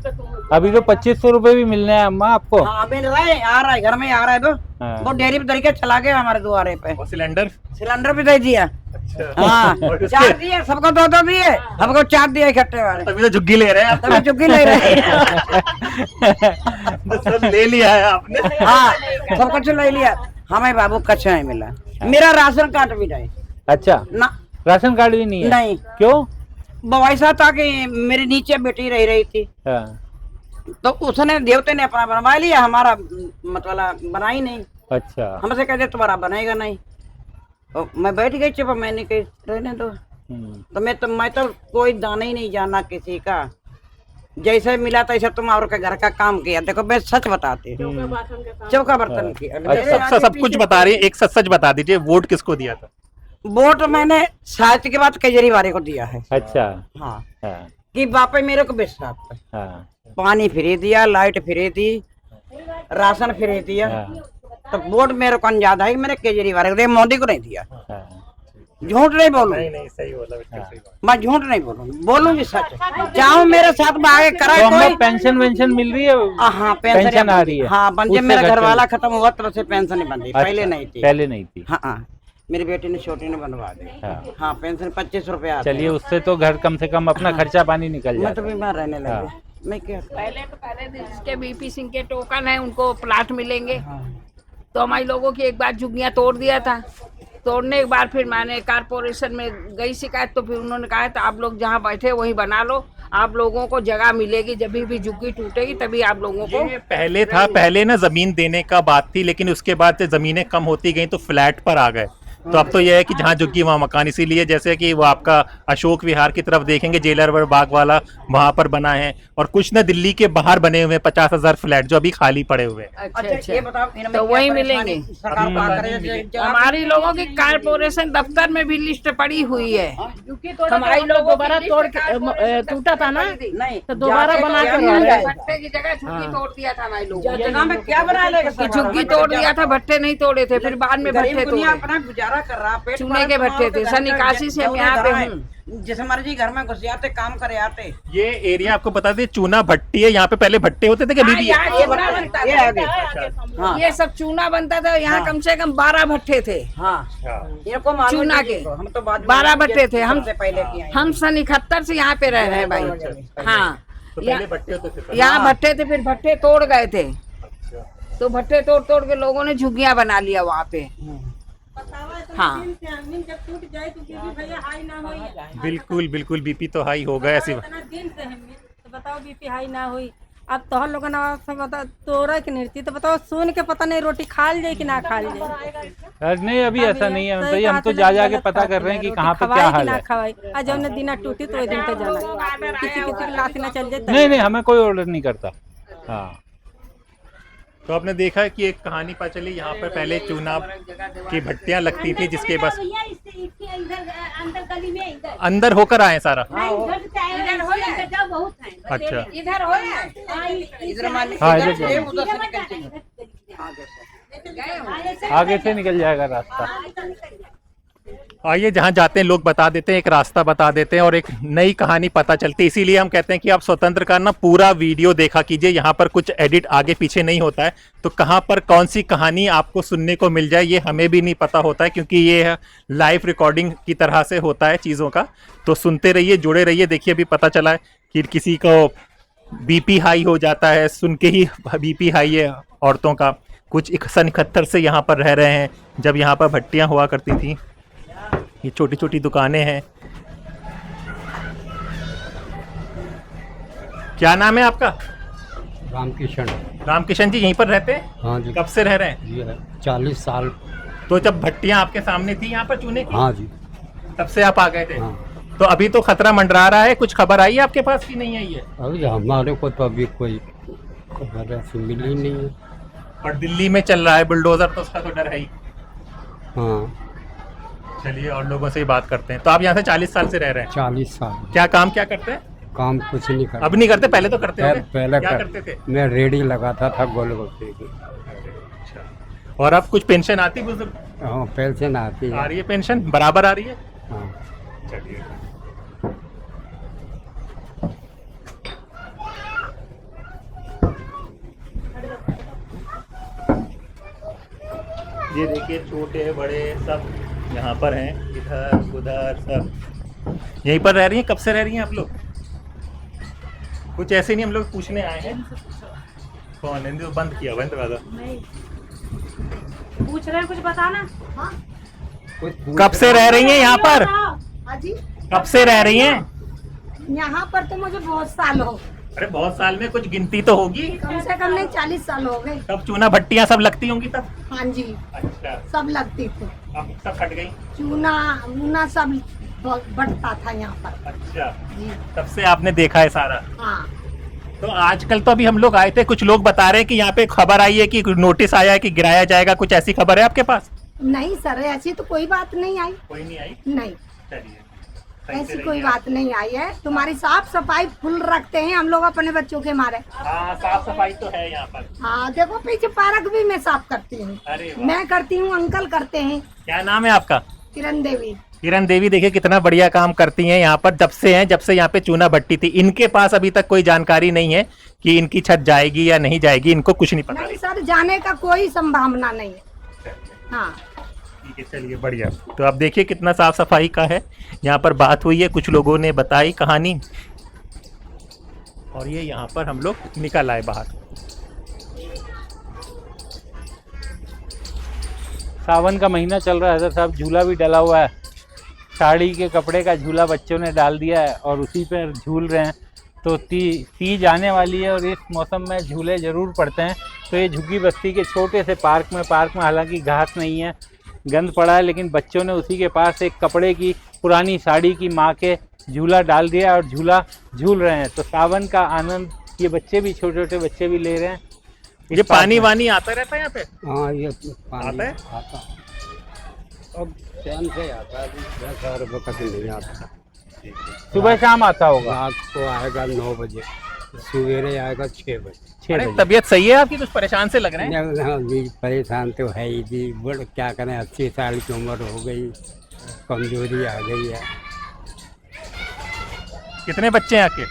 अभी तो 2500 रुपए भी मिलने हैं अम्मा आपको। हाँ मिल रहा है, आ रहा है, घर में आ रहा है तो हाँ। वो डेयरी पे तरीके चला गया हमारे द्वारे पे। और सिलेंडर सिलेंडर भी दे दिया। हाँ और उसके- 4 दिए, सबको 2-2 दिए, हमको 4 दिए इकट्ठे वाले। तभी तो झुग्गी ले रहे हैं आप। तभी चुग्गी ले रहे हैं। तो सब ले लिया है आपने। हाँ सब कुछ ले लिया, हमें बाबू कुछ नहीं मिला। मेरा राशन कार्ड भी नहीं। अच्छा, ना राशन कार्ड भी नहीं है? नहीं। क्यों? वो ऐसा था कि मेरे नीचे बेटी रह रही थी, हाँ। तो उसने देवते ने अपना बनवा लिया, हमारा मतलब बना ही नहीं। अच्छा। हमसे कहते तुम्हारा बनेगा नहीं, तो मैं बैठ गई चुप, मैंने कही रहने दो। तो मैं तो कोई दाना ही नहीं जाना किसी का, जैसे मिला तैसे तुम और के घर का काम किया। देखो मैं सच बताती हूँ, चौका बर्तन की। अच्छा, सब कुछ बता रही है, एक सच सच बता दीजिए, वोट किसको दिया था? वोट मैंने शादी के बाद केजरीवाल को दिया है। अच्छा। हाँ, हाँ। कि बापा मेरे को विश्वास है। हाँ। पानी फ्री दिया, लाइट फ्री दी, राशन फ्री दिया। तो वोट मेरे को ज्यादा है, मैंने केजरीवाल को दिया, मोदी को नहीं दिया। झूठ नहीं बोलूं, नहीं सही बोला, मैं झूठ नहीं बोलूंगी सच। चाहो मेरे साथ में आगे करा तो कोई। पेंशन वेंशन मिल रही है? हाँ पेंशन आ रही है। हाँ बन, जब मेरा घर वाला खत्म हुआ तब से पेंशन नहीं बन रही। पहले नहीं थी। पहले नहीं थी। हाँ मेरी बेटी ने छोटी ने बनवा दी। हाँ पेंशन 25 रुपए आता है। चलिए, उससे तो घर कम से कम अपना खर्चा पानी निकल मैं जाता तो है। बीमार रहने लगी। मैं क्या पहले जिसके बीपी सिंह के टोकन है उनको प्लाट मिलेंगे। तो हमारे लोगों की एक बार झुग्गियां तोड़ दिया था। तोड़ने के बाद फिर मैंने कारपोरेशन में गई शिकायत, तो फिर उन्होंने कहा तो आप लोग जहाँ बैठे वहीं बना लो, आप लोगों को जगह मिलेगी, जब भी झुग्गी टूटेगी तभी आप लोगों को। ये पहले था, पहले ना जमीन देने का बात थी, लेकिन उसके बाद से जमीनें कम होती गई तो फ्लैट पर आ गए। तो अब तो यह है कि जहाँ झुग्गी वहाँ मकान, इसीलिए जैसे कि वो आपका अशोक विहार की तरफ देखेंगे, जेलर बाग वाला वहाँ पर बना है, और कुछ ना दिल्ली के बाहर बने हुए 50,000 फ्लैट जो अभी खाली पड़े हुए हैं। अच्छा ये बताओ, तो वही मिलेंगे। हमारी लोगों की कारपोरेशन दफ्तर में भी लिस्ट पड़ी हुई है। हमारी लोग दोबारा तोड़ के टूटा था ना, नहीं तो दोबारा बना के भट्टे की जगह झुग्गी तोड़ दिया था हमारे लोगों जगह में क्या बना लेगा? ने। झुग्गी तोड़ दिया था, भट्टे नहीं तोड़े थे, फिर बाद में भट्टे तोड़े। अपना गुजारा कर रहा, पेट चूने के भट्टे थे। सन 81 से हम यहाँ पे हूँ। जिस मर्जी घर में घुस जाते, काम करे आते। ये एरिया आपको बता दें, चूना भट्टी है। यहाँ पे पहले भट्टे होते थे कि अभी भी है? ये सब चूना बनता था यहाँ। कम से कम 12 भट्टे थे। चूना के हम तो 12 भट्टे थे। हम पहले किए। हम सन 71 से यहाँ पे रह रहे हैं भाई। हाँ, तो पहले भट्टे होते थे। यहाँ भट्टे थे, फिर भट्टे तोड़ गए थे। तो भट्टे तोड़ तोड़ के लोगों ने झुग्गियां बना लिया वहाँ पे। हाँ बिल्कुल बिल्कुल, बीपी तो हाई होगा ऐसी। तो बताओ बीपी हाई ना हुई। अब तो हम लोगों ने बता तोड़ा की नहीं थी, तो बताओ सुन के पता नहीं रोटी खा जाए कि ना खा जाए। नहीं, अभी ऐसा नहीं है भैया, हम तो जा के पता कर रहे हैं कि कहाँ पे क्या हाल है। खवाई आज हमने दिन टूटी तो दिन पे जाना, किसी की लाश ना चल जाए। नहीं, हमें कोई ऑर्डर नहीं करता। हाँ, तो आपने देखा है कि एक कहानी पता चली, यहाँ पर पहले चूना की भट्टियां लगती थी, जिसके बस अंदर होकर आए सारा। अच्छा, इधर हो आगे से निकल जाएगा रास्ता। आइए, जहाँ जाते हैं लोग बता देते हैं, एक रास्ता बता देते हैं और एक नई कहानी पता चलती है। इसीलिए हम कहते हैं कि आप स्वतंत्र का ना पूरा वीडियो देखा कीजिए। यहाँ पर कुछ एडिट आगे पीछे नहीं होता है, तो कहाँ पर कौन सी कहानी आपको सुनने को मिल जाए ये हमें भी नहीं पता होता है, क्योंकि ये लाइव रिकॉर्डिंग की तरह से होता है चीज़ों का। तो सुनते रहिए, जुड़े रहिए। देखिए, अभी पता चला है कि किसी को बीपी हाई हो जाता है, सुन के ही बीपी हाई है औरतों का। कुछ 71 से यहाँ पर रह रहे हैं, जब यहाँ पर भट्टियाँ हुआ करती थी। ये छोटी छोटी दुकानें हैं। क्या नाम है आपका? रामकिशन। रामकिशन जी, यहीं पर रहते हैं? हाँ जी। कब से रह रहे हैं? ये 40 साल। तो जब भट्टियां आपके सामने थी यहाँ पर चूने की? हाँ जी। तब से आप आ गए थे? हाँ। तो अभी तो खतरा मंडरा रहा है, कुछ खबर आई है आपके पास कि नहीं आई है? अभी हमारे को तो अभी कोई खबर ऐसी मिली नहीं है। और दिल्ली में चल रहा है बुलडोजर, तो उसका तो डर है ही। हाँ। चलिए, और लोगों से ही बात करते हैं। तो आप यहाँ से 40 साल से रह रहे हैं? 40 साल। क्या काम क्या करते हैं? काम कुछ नहीं करता। अब नहीं करते, पहले तो करते थे? पहले क्या करते थे? मैं रेडी लगाता था गोलगप्पे की। अच्छा। और अब कुछ पेंशन आती बुजुर्ग? हाँ, पेंशन आती है। आ रही है पेंशन, बराबर आ रही है? हाँ। चलिए। ये देखिए छोटे बड़े सब यहाँ पर हैं, इधर उधर सब यहीं पर रह रही हैं। कब से रह रही हैं आप लोग? कुछ ऐसे नहीं, हम लोग पूछने आए हैं। कौन है? तो बंद किया हुआ है दरवाजा। पूछ रहे हैं, कुछ बताना। हाँ? कब से रह रही हैं यहाँ पर? हाजी, कब से रह रही हैं यहाँ पर? तो मुझे बहुत साल हो। अरे बहुत साल में कुछ गिनती तो होगी? कम से कम नहीं 40 साल हो गए। तब चूना भट्टियाँ सब लगती होंगी तब? हाँ जी, अच्छा, सब लगती थी। अब सब हट गई? चूना मुना सब बढ़ता था यहाँ पर। अच्छा जी, तब से आपने देखा है सारा? हाँ। तो आजकल तो अभी हम लोग आए थे, कुछ लोग बता रहे हैं कि यहाँ पे खबर आई है कि नोटिस आया है कि गिराया जाएगा, कुछ ऐसी खबर है आपके पास? नहीं सर, ऐसी तो कोई बात नहीं आई। कोई नहीं आई? नहीं, चलिए, सही से ऐसी रहिए कोई आप। बात नहीं आई है। तुम्हारी साफ सफाई फुल रखते हैं हम लोग अपने बच्चों के मारे। हाँ, साफ सफाई तो है यहाँ पर। हाँ, देखो पीछे पार्क भी मैं साफ करती हूँ। अरे वाह। मैं करती हूँ, अंकल करते हैं। क्या नाम है आपका? किरण देवी। किरण देवी, देखिए कितना बढ़िया काम करती हैं यहाँ पर। जब से यहाँ पे चूना भट्टी थी, इनके पास अभी तक कोई जानकारी नहीं है कि इनकी छत जाएगी या नहीं जाएगी, इनको कुछ नहीं पता। नहीं सर, जाने का कोई संभावना नहीं है। हाँ, ठीक है, चलिए बढ़िया। तो आप देखिए कितना साफ सफाई का है यहाँ पर। बात हुई है, कुछ लोगों ने बताई कहानी, और ये यहाँ पर हम लोग निकल आए बाहर। सावन का महीना चल रहा है सर साहब, झूला भी डला हुआ है। साड़ी के कपड़े का झूला बच्चों ने डाल दिया है और उसी पर झूल रहे हैं। तो तीज आने वाली है और इस मौसम में झूले ज़रूर पड़ते हैं। तो ये झुग्गी बस्ती के छोटे से पार्क में हालांकि घास नहीं है, गंद पड़ा है, लेकिन बच्चों ने उसी के पास एक कपड़े की पुरानी साड़ी की माँ के झूला डाल दिया और झूला झूल रहे हैं। तो सावन का आनंद ये बच्चे भी, छोटे छोटे बच्चे भी ले रहे हैं। ये पानी वानी आता रहता है यहाँ पे? हाँ, ये आता है? आता अब टाइम से आता है, 10 रुपये का नहीं आता। सुबह शाम आता होगा? रात को आएगा 9 बजे, सवेरे आएगा 6 बजे। अरे तबीयत सही है आपकी? कुछ परेशान से लग रहे हैं? हाँ जी, परेशान तो है ही जी। बड़ क्या करें, 80 साल की उम्र हो गई, कमजोरी आ गई है। कितने बच्चे हैं आपके?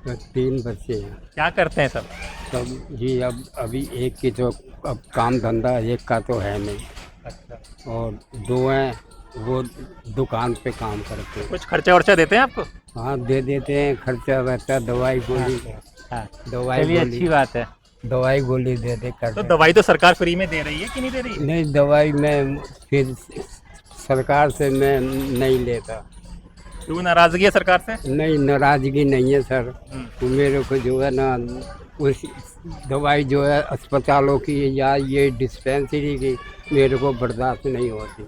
तो 3 बच्चे हैं। क्या करते हैं सब? तब जी अब अभी एक की तो अब काम धंधा एक का तो है नहीं। अच्छा। और 2 हैं, वो दुकान पे काम करते हैं। कुछ खर्चा वर्चा देते हैं आपको? हाँ, दे देते हैं, खर्चा रहता है, दवाई गोली। हाँ, दवाई चलिए गोली, अच्छी बात है। दवाई गोली दे दे कर। तो दवाई तो सरकार फ्री में दे रही है कि नहीं दे रही है? नहीं, दवाई मैं फिर सरकार से मैं नहीं लेता। क्यों, नाराजगी है सरकार से? नहीं, नाराजगी नहीं है सर। तो मेरे को जो है ना, उस दवाई जो है अस्पतालों की या ये डिस्पेंसरी की मेरे को बर्दाश्त नहीं होती।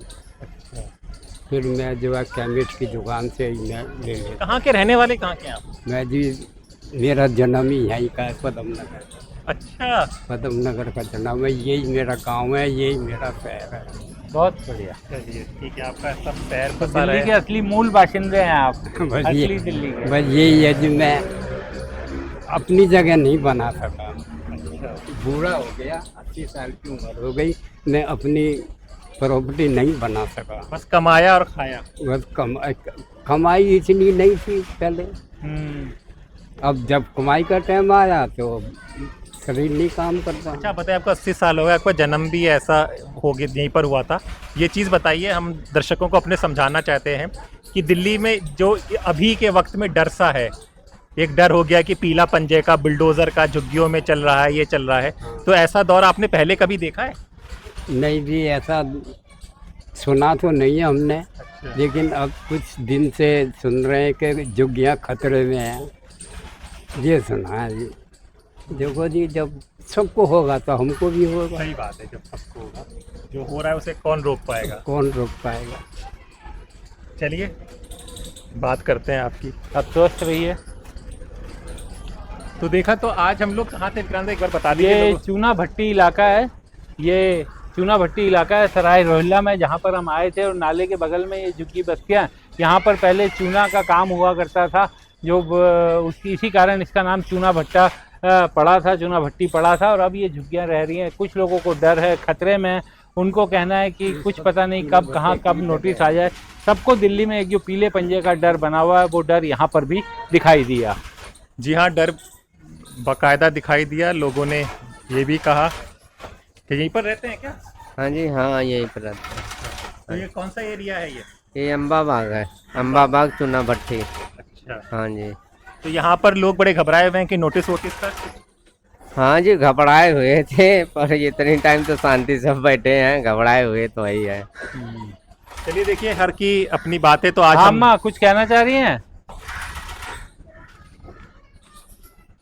फिर मैं जो है केमिस्ट की दुकान से ही मैं ले लेता। कहाँ के रहने वाले, कहाँ के हैं आप? मैं जी, मेरा जन्म ही यहीं का है, पदम नगर। अच्छा, पदम नगर का जन्म है, यही मेरा गांव है, यही मेरा शहर है। बहुत बढ़िया। चलिए ठीक है, आपका सब पैर तो फंसा दिल्ली के रहे। असली मूल बाशिंदे हैं आप? बस असली दिल्ली के? बस यही है जी, मैं अपनी जगह नहीं बना सका। बूढ़ा हो गया, 80 साल की उम्र हो गई, मैं अपनी प्रॉपर्टी नहीं बना सका। बस कमाया और खाया। बस कमाई इसलिए नहीं थी पहले। अब जब कमाई का टाइम आया तो शरीर नहीं काम करता। अच्छा बताइए, आपको 80 साल हो गया, आपका जन्म भी ऐसा हो गया, यहीं पर हुआ था। ये चीज़ बताइए, हम दर्शकों को अपने समझाना चाहते हैं कि दिल्ली में जो अभी के वक्त में डर सा है, एक डर हो गया कि पीला पंजे का, बुलडोज़र का झुग्गियों में चल रहा है, ये चल रहा है, तो ऐसा दौर आपने पहले कभी देखा है? नहीं जी, ऐसा सुना तो नहीं है हमने। अच्छा। लेकिन अब कुछ दिन से सुन रहे हैं कि झुग्गियाँ खतरे में हैं, ये सुना है जी। देखो जी, जब सबको होगा तो हमको भी होगा। सही बात है, जब सबको होगा, जो हो रहा है उसे कौन रोक पाएगा? कौन रोक पाएगा? चलिए बात करते हैं आपकी। अब स्वस्थ रहिए। तो देखा, तो आज हम लोग कहाँ थे विक्रांत, एक बार बता दीजिए। ये चूना भट्टी इलाका है, ये चूना भट्टी इलाका है सराय रोहिल्ला में, जहाँ पर हम आए थे। और नाले के बगल में ये झुग्गी बस्तियाँ, यहाँ पर पहले चूना का काम हुआ करता था, जो उसकी इसी कारण इसका नाम चूना भट्टा पड़ा था, चूना भट्टी पड़ा था। और अब ये झुग्गियाँ रह रही हैं। कुछ लोगों को डर है, खतरे में, उनको कहना है कि कुछ पता नहीं कब कहाँ कब नोटिस आ जाए। सबको दिल्ली में एक जो पीले पंजे का डर बना हुआ है, वो डर यहाँ पर भी दिखाई दिया। जी हाँ, डर बाकायदा दिखाई दिया। लोगों ने ये भी कहा कि यहीं पर रहते हैं क्या? हाँ जी, हाँ यही पर रहते हैं। तो ये कौन सा एरिया है ये अम्बा बाग है, अम्बा बाग चूना भट्टी। अच्छा, हाँ जी। तो यहाँ पर लोग बड़े घबराए हुए हैं कि नोटिस वोटिस का। हाँ जी, घबराए हुए थे, पर इतनी टाइम तो शांति से बैठे हैं, घबराए हुए तो वही है। चलिए देखिए, हर की अपनी बातें। तो आज हाँ हम अम्मा कुछ कहना चाह रही हैं?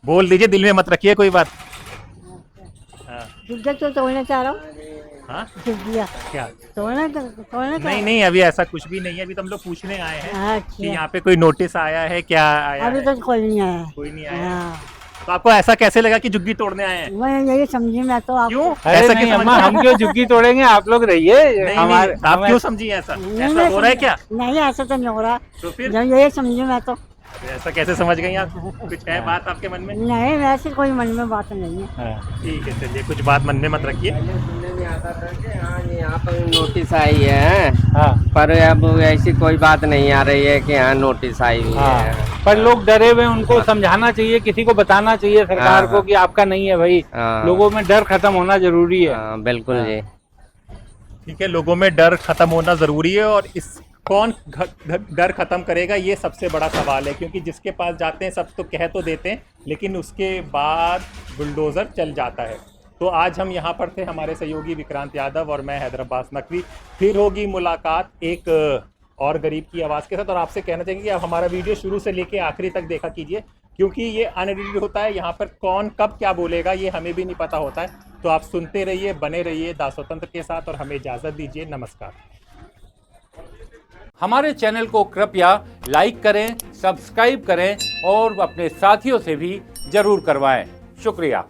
बोल दीजिए, दिल में मत रखिए कोई बात। जुग्गिया तो तोड़ना चाह रहा हूँ। हाँ जुग्गिया क्या? तोड़ना नहीं नहीं, अभी ऐसा कुछ भी नहीं है। अभी तो हम लोग पूछने आए हैं कि अच्छा, यहाँ पे कोई नोटिस आया है, क्या आया अभी है? तो कोई नहीं आया। कोई नहीं आया। हाँ, तो आपको ऐसा कैसे लगा कि जुग्गी तोड़ने आए हैं? मैं यही समझी, मैं तो आप क्यों अरे ऐसा नहीं क्यों अम्मा, समझ हम क्यों झुग्गी तोड़ेंगे, आप लोग रहिए। नहीं हमारे नहीं, आप क्यों समझी ऐसा? ऐसा हो रहा है क्या? नहीं, ऐसा तो नहीं हो रहा। तो फिर जब यही समझी मैं तो। ऐसा कैसे समझ गई आप? कुछ है बात आपके मन में? नहीं, वैसे कोई मन में बात नहीं है। ठीक है, चलिए कुछ बात मन में मत रखिए। सुनने में आता था कि हाँ यहाँ पर नोटिस आई है, हाँ पर अब ऐसी कोई बात नहीं आ रही है कि हाँ नोटिस आई हुई है। हाँ, पर लोग डरे हुए, उनको समझाना चाहिए, किसी को बताना चाहिए सरकार को कि आपका नहीं है भाई। लोगों में डर खत्म होना जरूरी है। बिल्कुल जी। ठीक है, लोगों में डर खत्म होना जरूरी है, और इस कौन डर खत्म करेगा, ये सबसे बड़ा सवाल है। क्योंकि जिसके पास जाते हैं सब तो कह तो देते हैं, लेकिन उसके बाद बुलडोज़र चल जाता है। तो आज हम यहाँ पर थे, हमारे सहयोगी विक्रांत यादव और मैं हैदर अब्बास नकवी। फिर होगी मुलाकात एक और गरीब की आवाज़ के साथ। और आपसे कहना चाहेंगे कि आप हमारा वीडियो शुरू से लेके आखिरी तक देखा कीजिए, क्योंकि ये अनएडिटेड होता है। यहाँ पर कौन कब क्या बोलेगा ये हमें भी नहीं पता होता है। तो आप सुनते रहिए, बने रहिए दा स्वतंत्र के साथ, और हमें इजाज़त दीजिए। नमस्कार। हमारे चैनल को कृपया लाइक करें, सब्सक्राइब करें और अपने साथियों से भी जरूर करवाएं। शुक्रिया।